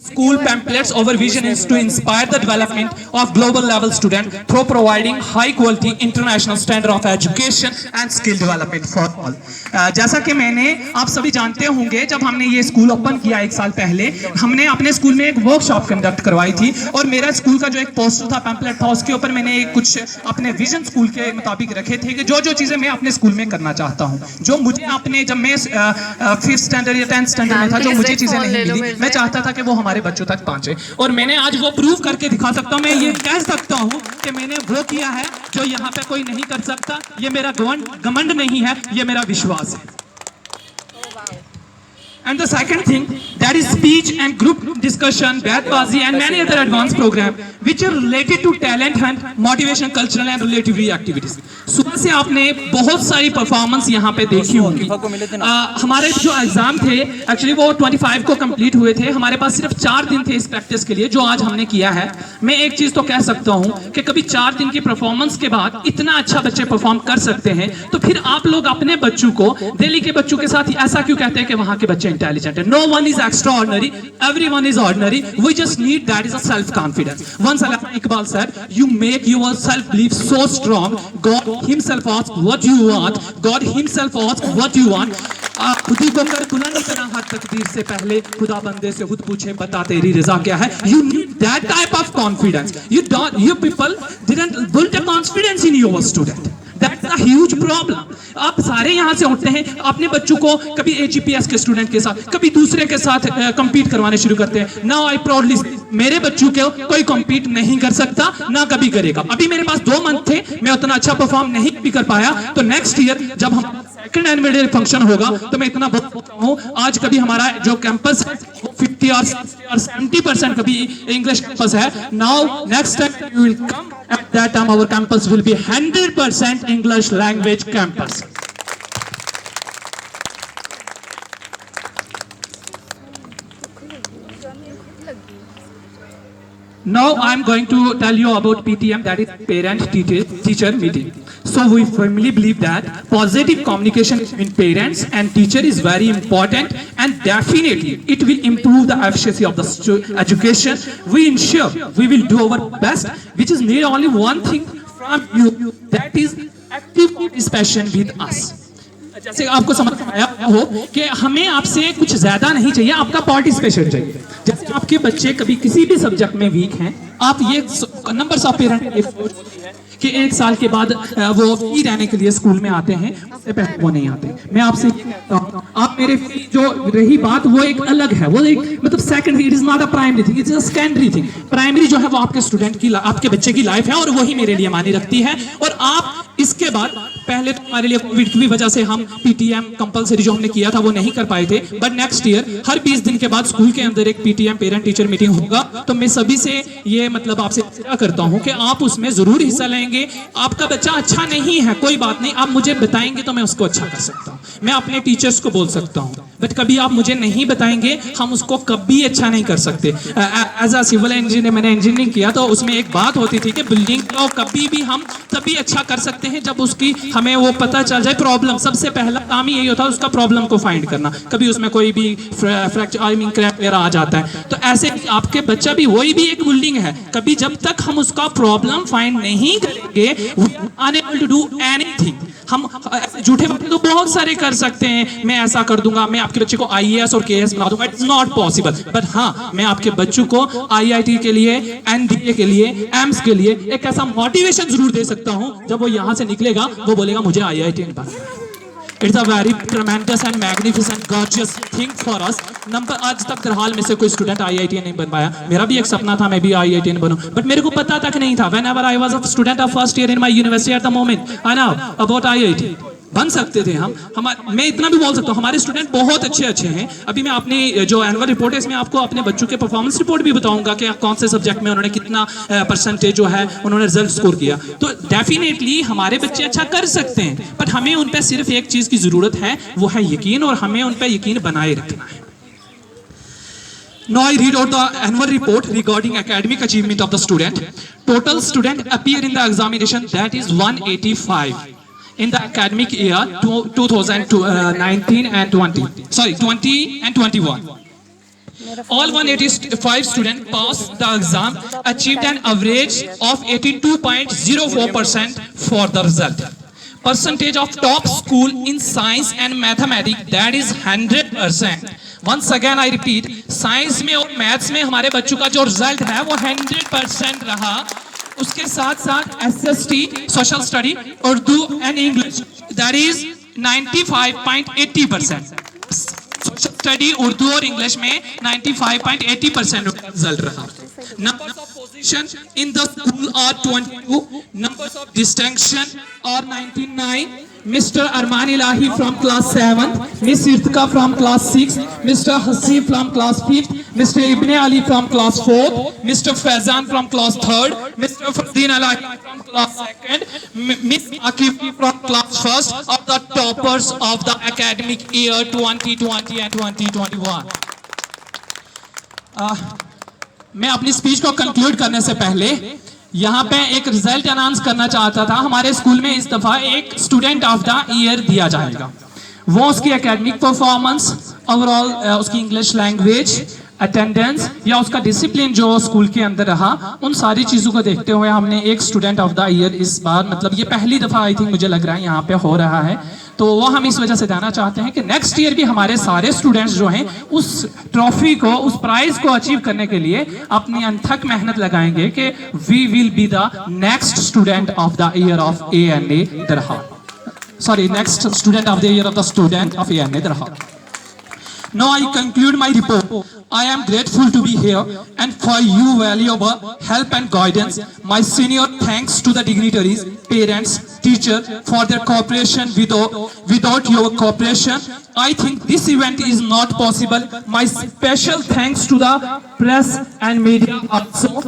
School pamphlets our vision is to inspire the development of global level student through providing high quality international standard of education and skill development for all. जैसा कि मैंने आप सभी जानते होंगे, जब हमने ये स्कूल ओपन किया 1 साल पहले, हमने अपने स्कूल में एक वर्कशॉप कंडक्ट करवाई थी और मेरा स्कूल का जो एक पोस्टर था, पैम्पलेट था, उसके ऊपर मैंने कुछ अपने विजन स्कूल के मुताबिक रखे थे कि जो जो चीज़ें मैं अपने स्कूल में करना चाहता हूँ, जो मुझे अपने जब मैं 5th स्टैंडर्ड या 10th स्टैंडर्ड में था, जो मुझे चीज़ें नहीं मिली, मैं चाहता था कि वो हमारे बच्चों तक पहुंचे और मैंने आज वो प्रूव करके दिखा सकता हूं। मैं ये कह सकता हूं कि मैंने वो किया है जो यहां पे कोई नहीं कर सकता। ये मेरा घमंड नहीं है, ये मेरा विश्वास है। And the second thing, that is speech and group discussion, bathbazi and many other advanced programs which are related to talent hunt, motivation, cultural and relativity activities. सुबह से आपने बहुत सारी परफॉर्मेंस यहाँ पे देखी होंगी। हमारे जो एग्जाम थे एक्चुअली वो 25 को कंप्लीट हुए थे। हमारे पास सिर्फ 4 दिन थे इस प्रैक्टिस के लिए, जो आज हमने किया है। मैं एक चीज तो कह सकता हूँ कि कभी 4 दिन की परफॉर्मेंस के बाद इतना अच्छा बच्चे परफॉर्म कर सकते हैं, तो फिर आप लोग अपने बच्चों को, दिल्ली के बच्चों के साथ ऐसा क्यों कहते हैं कि वहाँ के बच्चे intelligent है? No one is extraordinary, everyone is ordinary. We just need that is a self confidence. Once Allama Iqbal said, you make yourself believe so strong. God himself asks what you want. God himself asks what you want. खुदी को कर बुलंद करना हर तकदीर से पहले, खुदा बंदे से खुद पूछे बता तेरी रजा क्या है. You need that type of confidence. You people didn't build a confidence in your student. That's a huge problem. आप सारे यहाँ से उठते हैं, अपने बच्चों को कभी AGPS के स्टूडेंट के साथ, कभी दूसरे के साथ compete करवाने शुरू करते हैं. Now I proudly मेरे बच्चों को कोई compete नहीं कर सकता, ना कभी करेगा. अभी मेरे पास 2 मंथ थे, मैं उतना अच्छा परफॉर्म नहीं भी कर पाया. तो नेक्स्ट ईयर जब हम सेकंड एनुअल फंक्शन होगा तो मैं इतना बोलता हूँ, आज कभी हमारा जो कैंपस है 50 और 70% कभी इंग्लिश कैंपस है. Now next time you will come, at that time our campus will be 100% English language campus. Now I am going to tell you about PTM, that is parent teacher meeting. So we firmly believe that positive communication between parents and teacher is very important, and definitely it will improve the efficiency of the education. We ensure we will do our best, which is need only one thing from you, that is active participation with us. जैसे आपको समझ में आया हो कि हमें आपसे कुछ ज्यादा नहीं चाहिए, आपका पार्टिसिपेशन चाहिए. जैसे आपके बच्चे कभी किसी भी सब्जेक्ट में वीक हैं, आप ये नंबर्स ऑफ पेरेंट कि 1 साल के बाद वो फी रहने के लिए स्कूल में आते हैं, उससे पहले वो नहीं आते. मैं आपसे आप मेरे फी जो रही बात वो एक अलग है, वो एक मतलब secondary, it is not a primary thing, it is a secondary thing. Primary जो है वो आपके स्टूडेंट की, आपके बच्चे की लाइफ है और वही मेरे लिए मानी रखती है. और आप इसके बाद पहले तो हमारे लिए कोविड की वजह से हम PTM कंपलसरी जो हमने किया था वो नहीं कर पाए थे, बट नेक्स्ट ईयर हर 20 दिन के बाद स्कूल के अंदर एक PTM पेरेंट टीचर मीटिंग होगा. तो मैं सभी से ये मतलब आपसे आग्रह करता हूँ कि आप उसमें जरूर हिस्सा लेंगे. आपका बच्चा अच्छा नहीं है, कोई बात नहीं, आप मुझे बताएंगे तो मैं उसको अच्छा कर सकता हूँ. मैं अपने टीचर्स को बोल सकता हूँ, बट कभी आप मुझे नहीं बताएंगे, हम उसको कभी अच्छा नहीं कर सकते. एज अ सिविल इंजीनियर मैंने इंजीनियरिंग किया, तो उसमें एक बात होती थी कि बिल्डिंग को कभी भी हम तभी अच्छा कर सकते हैं जब उसकी हमें वो पता चल जाए प्रॉब्लम. सबसे पहला काम ही यही होता है उसका प्रॉब्लम को फाइंड करना. कभी उसमें कोई भी फ्रैक्चर आई मीन क्रैक वगैरह आ जाता है, तो ऐसे आपके बच्चा भी वही भी एक बिल्डिंग है. कभी जब तक हम उसका प्रॉब्लम फाइंड नहीं करेंगे, अनएबल टू डू एनीथिंग. हम झूठे बातें तो बहुत सारे कर सकते हैं, मैं ऐसा कर दूंगा, मैं आपके बच्चे को IAS और KS बना दूंगा, इट्स नॉट पॉसिबल. बट हाँ, मैं आपके बच्चों को IIT के लिए, NDA के लिए, एम्स के लिए एक ऐसा मोटिवेशन जरूर दे सकता हूं, जब वो यहां से निकलेगा वो बोलेगा मुझे IIT बनना है. It's a very tremendous and magnificent, gorgeous thing for us. Number आज तक फिलहाल में से कोई स्टूडेंट IIT नहीं बन पाया. मेरा भी एक सपना था मैं भी IIT बनूं, बट मेरे को पता तक नहीं था. Whenever I was a student of first year in my university at the moment, I know about IIT. बन सकते थे हम. मैं इतना भी बोल सकता हूँ हमारे स्टूडेंट बहुत अच्छे हैं. अभी मैं अपनी जो एनुअल रिपोर्ट है इसमें आपको अपने बच्चों के परफॉर्मेंस रिपोर्ट भी बताऊंगा कि कौन से सब्जेक्ट में उन्होंने कितना परसेंटेज जो है उन्होंने रिजल्ट स्कोर किया. तो डेफिनेटली हमारे बच्चे अच्छा कर सकते हैं, बट हमें उन पर सिर्फ एक चीज की जरूरत है, वो है यकीन, और हमें उन पर यकीन बनाए रखना है. Now I read out the annual report regarding academic achievement of the student. Total student appear in the examination, that is 185. In the academic year 2019 and 20. Sorry, 20 and 21. All 185 students passed the exam, achieved an average of 82.04% for the result. Percentage of top school in science and mathematics, that is 100%. Once again I repeat, science में और maths में हमारे बच्चों का जो result है वो 100% रहा. उसके साथ साथ SST, social study, Urdu and English, that is 95.80%. Social study, Urdu और इंग्लिश में 95.80% रिजल्ट रहा. Numbers of position in the school are 22. Numbers of distinction are 99. Mr. Arman Ilahi from class 7th, Miss Irtika from class 6th, Mr. Hasib from class 5th, Mr. Ibn Ali from class 4th, Mr. Faizan from class 3rd, Mr. Fardeen Alahi from class 2nd, Miss Akifi from class 1st are the toppers of the academic year 2020 and 2021. मैं अपनी speech को conclude करने से पहले यहाँ पे एक result announce करना चाहता था. हमारे स्कूल में इस दफा एक स्टूडेंट ऑफ द ईयर दिया जाएगा. वो उसकी एकेडमिक परफॉर्मेंस, ओवरऑल उसकी इंग्लिश लैंग्वेज, अटेंडेंस या उसका डिसिप्लिन जो स्कूल के अंदर रहा, उन सारी चीज़ों को देखते हुए हमने एक स्टूडेंट ऑफ द ईयर इस बार, मतलब ये पहली दफ़ा आई थिंक मुझे लग रहा है यहाँ पे हो रहा है. तो वो हम इस वजह से देना चाहते हैं कि नेक्स्ट ईयर भी हमारे सारे स्टूडेंट्स जो हैं उस ट्रॉफी को, उस प्राइज को अचीव करने के लिए अपनी अनथक मेहनत लगाएंगे कि we will be the next student of the year of ANA दरहाल. Sorry, next student of the year of the student of ANA Darhal. Now I conclude my report. I am grateful to be here and for you valuable help and guidance. My senior thanks to the dignitaries, parents, teachers for their cooperation. Without your cooperation, I think this event is not possible. My special thanks to the press and media also.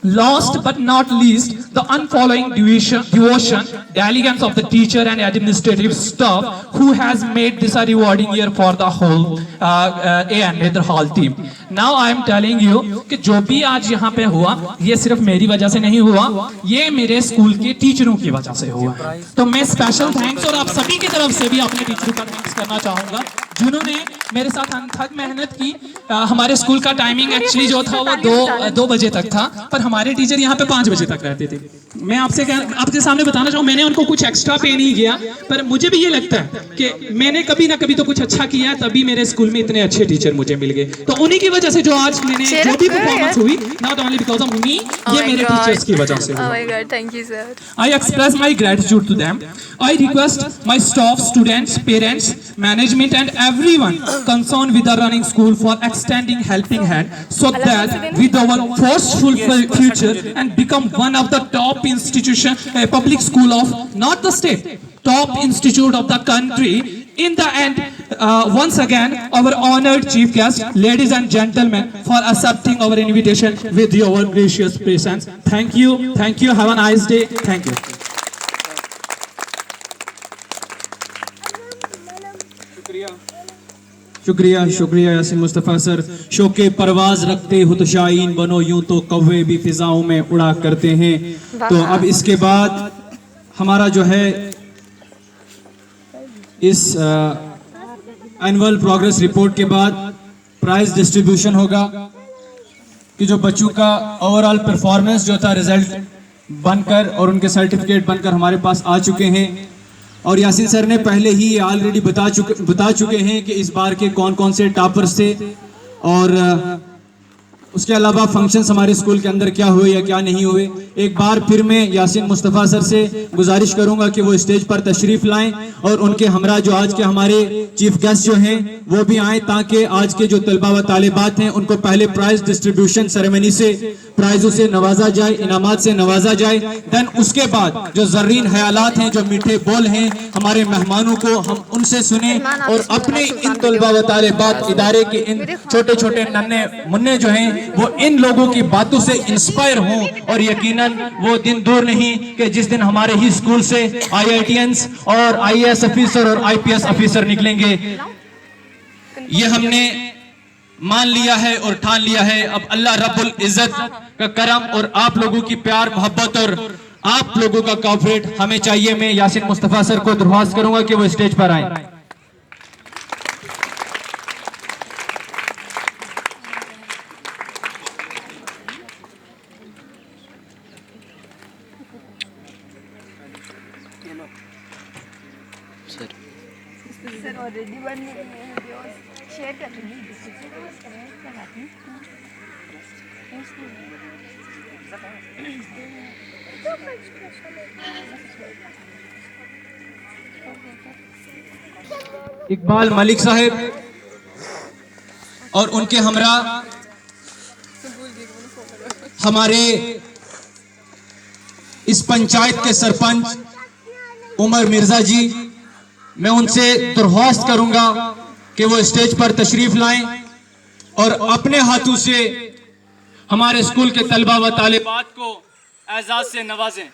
Last but not least, the unfollowing devotion, delegates of the teacher and administrative staff who has made this a rewarding year for the whole ANA Darhal team. Now I am telling you कि जो भी आज यहाँ पे हुआ, ये सिर्फ मेरी वजह से नहीं हुआ, ये मेरे स्कूल के टीचरों की वजह से हुआ. तो मैं स्पेशल थैंक्स और आप सभी की तरफ से भी अपने टीचरों का थैंक्स करना चाहूँगा जिन्होंने मेरे साथ अनथक मेहनत की. हमारे स्कूल का टाइमिंग एक्चुअली जो था वो 2 बजे तक था, पर हमारे टीचर यहाँ पे 5 बजे तक रहते थे. मैं आपके सामने बताना चाहूँ, मैंने उनको कुछ एक्स्ट्रा पे नहीं किया, पर मुझे भी ये लगता है कि मैंने कभी ना कभी तो कुछ अच्छा किया, तभी मेरे स्कूल में इतने अच्छे टीचर मुझे मिल गए. तो उन्हीं की वजह से जो आज मैंने जो भी परफॉर्मेंस हुई, not only because of me, ये मेरे टीचर्स की वजह से हुई. Thank you sir. I express my gratitude to them. I request my staff, students, parents, management and everyone concerned with the running school for extending helping hand so that with our forceful future and become one of the top institution, public school of not the state, top institute of the country. In the end, once again, our honored chief guest, ladies and gentlemen, for accepting our invitation with your gracious presence. Thank you. Thank you. Have a nice day. Thank you. शुक्रिया Yasin Mustafa sir. शौके परवाज रखते हो तो शाहीन बनो, यूं तो कौवे भी फिजाओं में उड़ा करते हैं. तो अब इसके बाद हमारा जो है इस एनुअल प्रोग्रेस रिपोर्ट के बाद प्राइज डिस्ट्रीब्यूशन होगा कि जो बच्चों का ओवरऑल परफॉर्मेंस जो था रिजल्ट बनकर और उनके सर्टिफिकेट बनकर हमारे पास आ चुके हैं. और यासिन सर ने पहले ही ऑलरेडी बता चुके हैं कि इस बार के कौन कौन से टॉपर्स थे और उसके अलावा फंक्शंस हमारे स्कूल के अंदर क्या हुए या क्या नहीं हुए. एक बार फिर मैं यासिन मुस्तफ़ा सर से गुजारिश करूंगा कि वो स्टेज पर तशरीफ लाएं और उनके हमरा जो आज के हमारे चीफ गेस्ट जो हैं वो भी आएं, ताकि आज के जो तलबा व तालिबात हैं उनको पहले प्राइज डिस्ट्रीब्यूशन सेरेमनी से प्राइजों से नवाजा जाए, इनामात से नवाजा जाए. देन उसके बाद जो जर्रीन ख्यालात हैं, जो मीठे बोल हैं हमारे मेहमानों को हम उनसे सुने और अपने इन तलबा व तालिबात इदारे के इन छोटे छोटे नन्हे मुन्ने जो हैं वो इन लोगों की बातों से इंस्पायर हों. और यकीनन वो दिन दूर नहीं कि जिस दिन हमारे ही स्कूल से IITians और IAS ऑफिसर और IPS ऑफिसर निकलेंगे. ये हमने मान लिया है और ठान लिया है. अब अल्लाह रब्बुल इज्जत का करम और आप लोगों की प्यार मोहब्बत और आप लोगों का कोऑपरेट हमें चाहिए. मैं यासिन मुस्तफ़ा सर को दरख्वास्त करूंगा कि वो स्टेज पर आए. ऑलरेडी बन शेयर कर दूँगी। इकबाल मलिक साहब और उनके हमरा हमारे इस पंचायत के सरपंच उमर मिर्जा जी, मैं उनसे दरख्वास्त करूंगा कि वो स्टेज पर तशरीफ लाएं और अपने हाथों से हमारे स्कूल के तलबा व तालिबात को एजाज से नवाजें।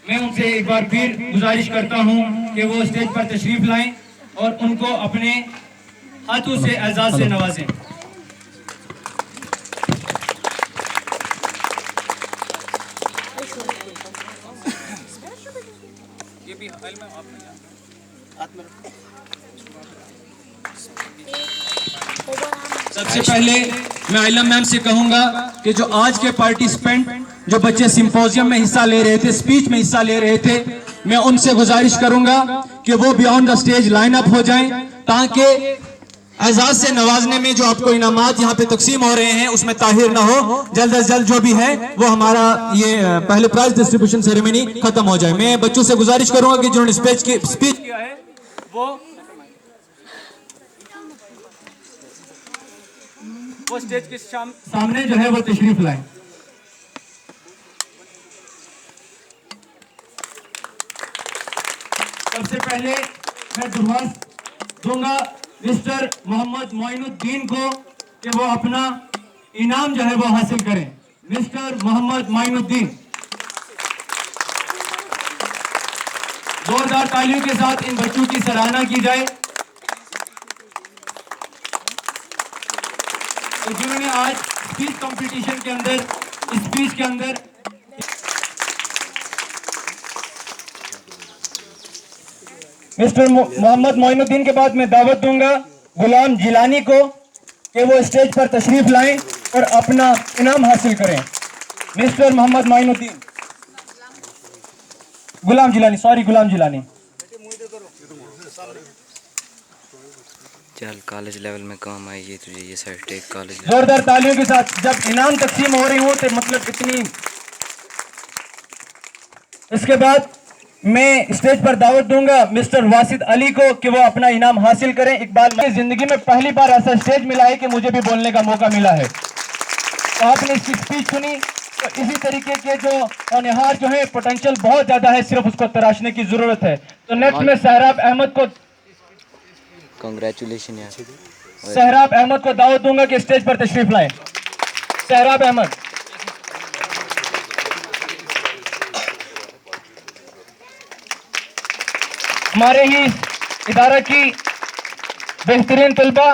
मैं उनसे एक बार फिर गुजारिश करता हूं कि वो स्टेज पर तशरीफ लाएं और उनको अपने हाथों से एजाज से नवाजें। ये भी सबसे पहले मैं आइलम मैम से कहूंगा कि जो आज के पार्टिसिपेंट जो बच्चे सिंपोजियम में हिस्सा ले रहे थे, स्पीच में हिस्सा ले रहे थे, मैं उनसे गुजारिश करूंगा कि वो beyond the stage line up हो जाएं ताकि एजाज से नवाजने में जो आपको इनामात यहाँ पे तकसीम हो रहे हैं उसमें ताहिर ना हो। जल्द अज जल्द जो भी है वो हमारा ये पहले प्राइज डिस्ट्रीब्यूशन सेरेमनी खत्म हो जाए। मैं बच्चों से गुजारिश करूंगा कि जिन्होंने स्पीच किया है वो स्टेज के सामने जो है वो तशरीफ लाएं। सबसे पहले मैं दरख्वास्त दूंगा मिस्टर मोहम्मद मोइनुद्दीन को कि वो अपना इनाम जो है वो हासिल करें। मिस्टर मोहम्मद मोइनुद्दीन, जोरदार तालियों के साथ इन बच्चों की सराहना की जाए जिन्होंने आज स्पीच कंपटीशन के अंदर स्पीच के अंदर मिस्टर मोहम्मद मोइनुद्दीन के बाद मैं दावत दूंगा गुलाम जिलानी को कि वो स्टेज पर तशरीफ लाएं और अपना इनाम हासिल करें। मिस्टर मोहम्मद मोइनुद्दीन, गुलाम जिलानी। चल कॉलेज लेवल में काम आई ये तुझे ये साइड कॉलेज। जोरदार तालियों के साथ जब इनाम तकसीम हो रही हो तो मतलब इतनी। इसके बाद मैं स्टेज पर दावत दूंगा मिस्टर वासिद अली को कि वो अपना इनाम हासिल करें। इकबाल, मेरी जिंदगी में पहली बार ऐसा स्टेज मिला है कि मुझे भी बोलने का मौका मिला है। तो आपने इसकी स्पीच सुनी, तो इसी तरीके के जो होनहार जो है पोटेंशियल बहुत ज्यादा है, सिर्फ उसको तराशने की जरूरत है। तो नेक्स्ट में सहराब अहमद को कांग्रेचुलेशन यार। सहराब अहमद को दावत दूंगा कि स्टेज पर तशरीफ लाएं। सहराब अहमद, हमारे ही इदारा की बेहतरीन तलबा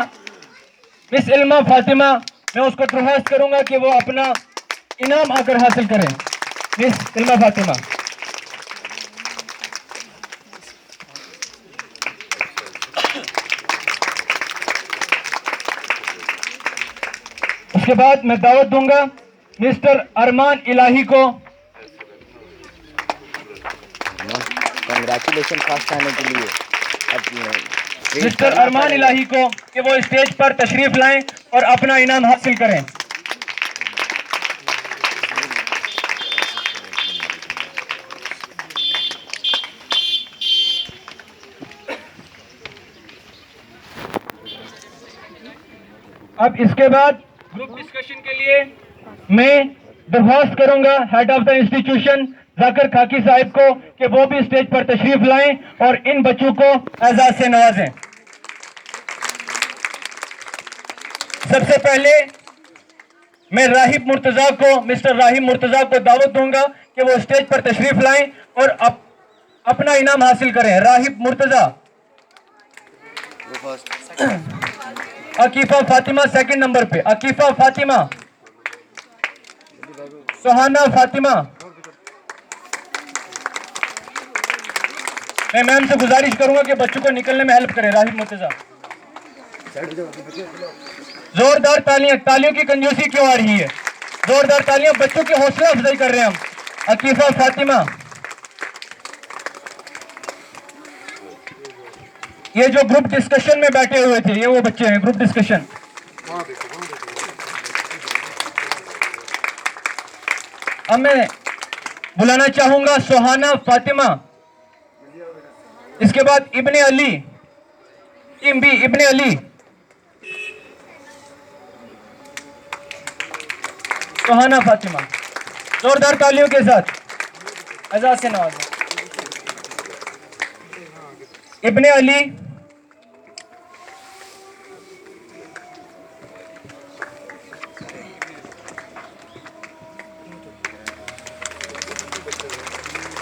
मिस इल्मा फातिमा, मैं उसको दरख्वास्त करूंगा कि वो अपना इनाम आकर हासिल करें। मिस इल्मा फातिमा। उसके बाद मैं दावत दूंगा मिस्टर अरमान इलाही को। कांग्रेचुलेशन फर्स्ट आने के लिए। मिस्टर अरमान इलाही को कि वो स्टेज पर तशरीफ लाएं और अपना इनाम हासिल करें। अब इसके बाद ग्रुप डिस्कशन के लिए मैं दरख्वास्त करूंगा head of the institution Zakir खाकी साहब को कि वो भी स्टेज पर तशरीफ लाएं और इन बच्चों को एजाज से नवाजें। सबसे पहले मैं राहिब मुर्तजा को, मिस्टर राहिब मुर्तजा को दावत दूंगा कि वो स्टेज पर तशरीफ लाएं और अपना इनाम हासिल करें। राहिब मुर्तजा। अकीफा फातिमा सेकंड नंबर पे, अकीफा फातिमा। सुहाना फातिमा। मैं मैम से गुजारिश करूंगा कि बच्चों को निकलने में हेल्प करें। राहिब मुर्तजा। जोरदार तालियां, तालियों की कंजूसी क्यों आ रही है? जोरदार तालियां, बच्चों की हौसला अफजाई कर रहे हैं हम। अकीफा फातिमा, ये जो ग्रुप डिस्कशन में बैठे हुए थे, ये वो बच्चे हैं, ग्रुप डिस्कशन। अब मैं बुलाना चाहूंगा सुहाना फातिमा, इसके बाद इब्ने अली, टीम बी इब्ने अली, सुहाना फातिमा, जोरदार तालियों के साथ एजाज से नवाजा। इब्ने अली,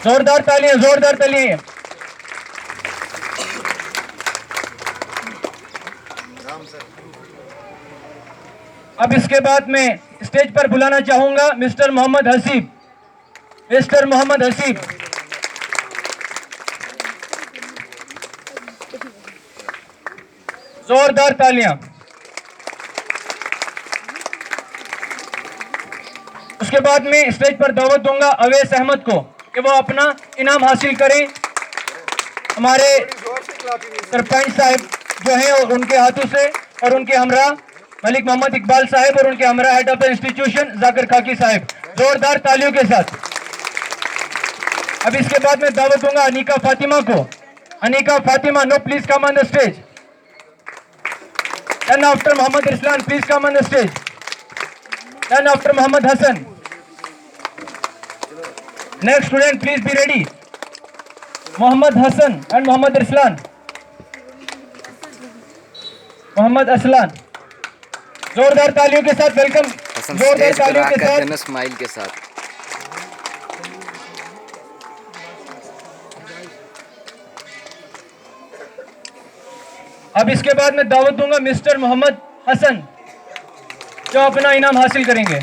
जोरदार तालियां, जोरदार तालियां। अब इसके बाद मैं स्टेज पर बुलाना चाहूंगा मिस्टर मोहम्मद हसीब, मिस्टर मोहम्मद हसीब। जोरदार तालियां। उसके बाद मैं स्टेज पर दावत दूंगा अवैस अहमद को कि वो अपना इनाम हासिल करें। हमारे सरपंच साहब जो हैं उनके हाथों से, और उनके हमरा मलिक मोहम्मद इकबाल साहब, और उनके हमरा head of the institution Zakir खाकी साहब, जोरदार तालियों के साथ। अब इसके बाद मैं दावत दूंगा अनीका फातिमा को। Anika Fatima, no please come on the stage. Then after Mohammad Islan, please come on the stage. Then after Mohammad Hasan. Next student please be ready. Mohammad Hasan and Mohammad Islan, Mohammad Aslan, जोरदार तालियों के साथ वेलकम, जोरदार तालियों के साथ, स्माइल के साथ। अब इसके बाद मैं दावत दूंगा मिस्टर मोहम्मद हसन जो अपना इनाम हासिल करेंगे।